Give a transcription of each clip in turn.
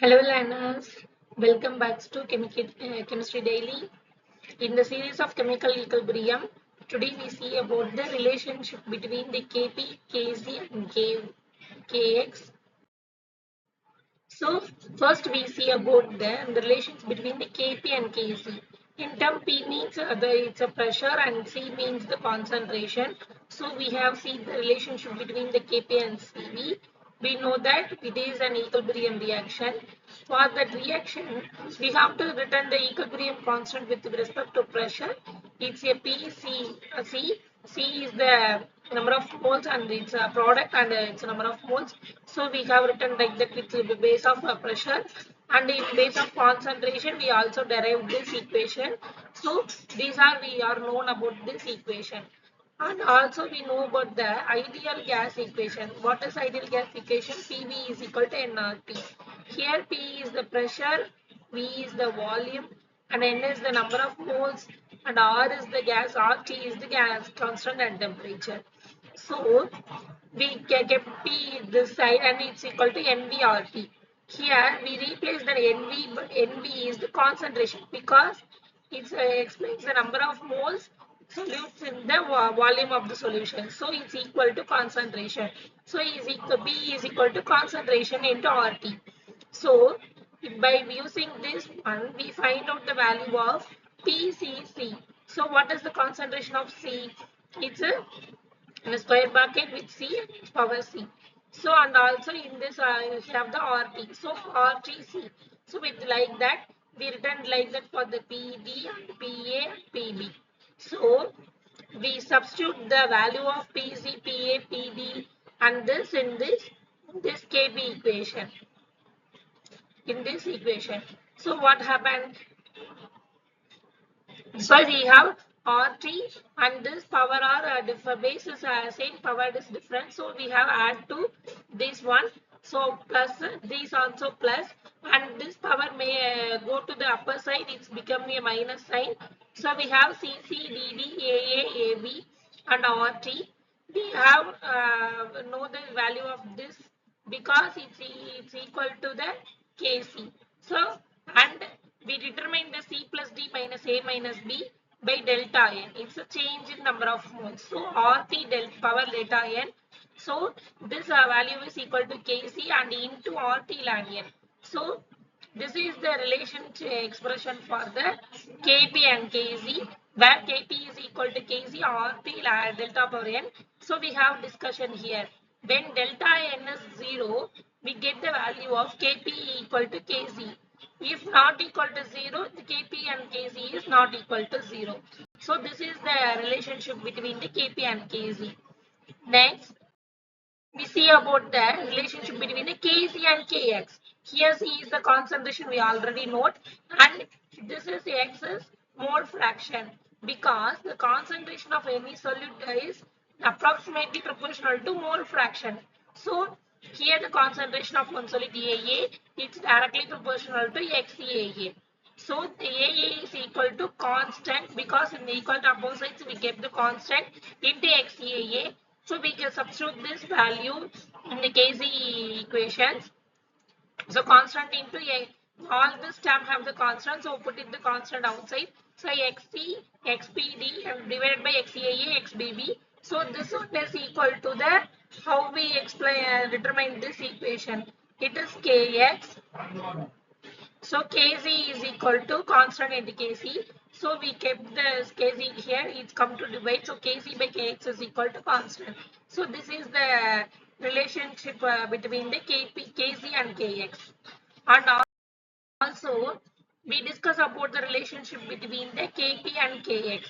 Hello learners, welcome back to Chemistry Daily. In the series of chemical equilibrium, today we see about the relationship between the Kp, Kc and Kx. So first we see about the relations between the Kp and Kc. In term P means it's a pressure and C means the concentration. So we have seen the relationship between the Kp and Cv. We know that it is an equilibrium reaction. For that reaction, we have to return the equilibrium constant with respect to pressure. It's a PC. C is the number of moles and it's a product and it's a number of moles. So we have written like that with the base of pressure and in base of concentration we also derived this equation. So these are we are known about this equation. And also we know about the ideal gas equation. What is ideal gas equation? PV is equal to nRT. Here P is the pressure, V is the volume, and N is the number of moles, and R is the gas, RT is the gas constant and temperature. So we kept P this side and it's equal to NVRT. Here we replace the NV, but NV is the concentration because it explains the number of moles solutes in the volume of the solution. So it's equal to concentration. So B is equal to concentration into RT. So by using this one, we find out the value of PCC. So what is the concentration of C? It's in a square bracket with C power C. So and also in this we have the RT. So RTC. So with like that we written like that for the PD and PA and PB. So we substitute the value of PC, PA, PD and this in this KB equation. In this equation. So what happened? So we have RT and this power are different bases same power is different. So we have add to this one. So plus this also plus and this power may go to the upper side. It's becoming a minus sign. So we have CC, DD, AA, AB and RT. We have know the value of this because it's equal to the Kc. So and we determine the C plus D minus A minus B by delta N. It's a change in number of moles. So RT delta power delta N. So this value is equal to Kc and into RT ln N. So this is the relation expression for the Kp and Kc where Kp is equal to Kc RT delta power N. So we have discussion here. When delta N is 0, we get the value of Kp equal to Kc. If not equal to 0, the Kp and Kc is not equal to 0. So this is the relationship between the Kp and Kc. Next, we see about the relationship between the Kc and Kx. Here C is the concentration we already note and this is X is mole fraction because the concentration of any solute is approximately proportional to mole fraction. So here the concentration of one solid AA is directly proportional to XAA. So the AA is equal to constant because in the equal to opposites we kept the constant into XAA. So we can substitute this value in the Kc equations. So constant into a all this term have the constant. So put in the constant outside. So Xc, Xpd and divided by XAA, XBB. So this one is equal to the how we explain determine this equation. It is Kx. So Kc is equal to constant into Kc. So we kept the Kc here. It's come to divide. So Kc by Kx is equal to constant. So this is the relationship between the Kc and Kx. And also we discuss about the relationship between the Kp and Kx.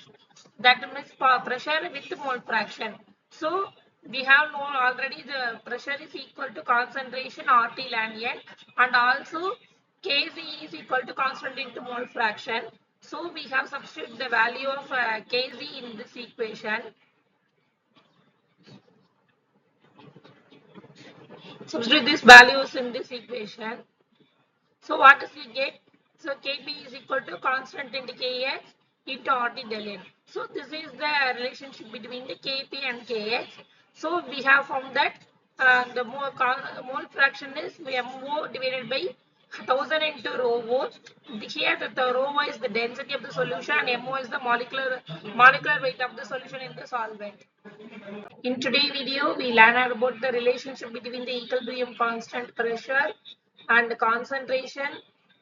That means pressure with mole fraction. So we have known already the pressure is equal to concentration RT ln N and also Kc is equal to constant into mole fraction. So we have substituted the value of Kc in this equation. Substitute these values in this equation. So what does we get? So Kp is equal to constant into Kx into RT del N. So this is the relationship between the Kp and Kx. So we have found that the mole fraction is we have mole divided by 1000 into rho volt. Here the rho is the density of the solution and mo is the molecular weight of the solution in the solvent. In today's video, we learn about the relationship between the equilibrium constant pressure and concentration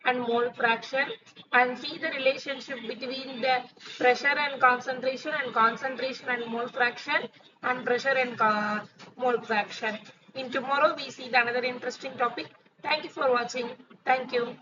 and mole fraction, and see the relationship between the pressure and concentration and mole fraction and pressure and mole fraction. In tomorrow, we see the another interesting topic. Thank you for watching. Thank you.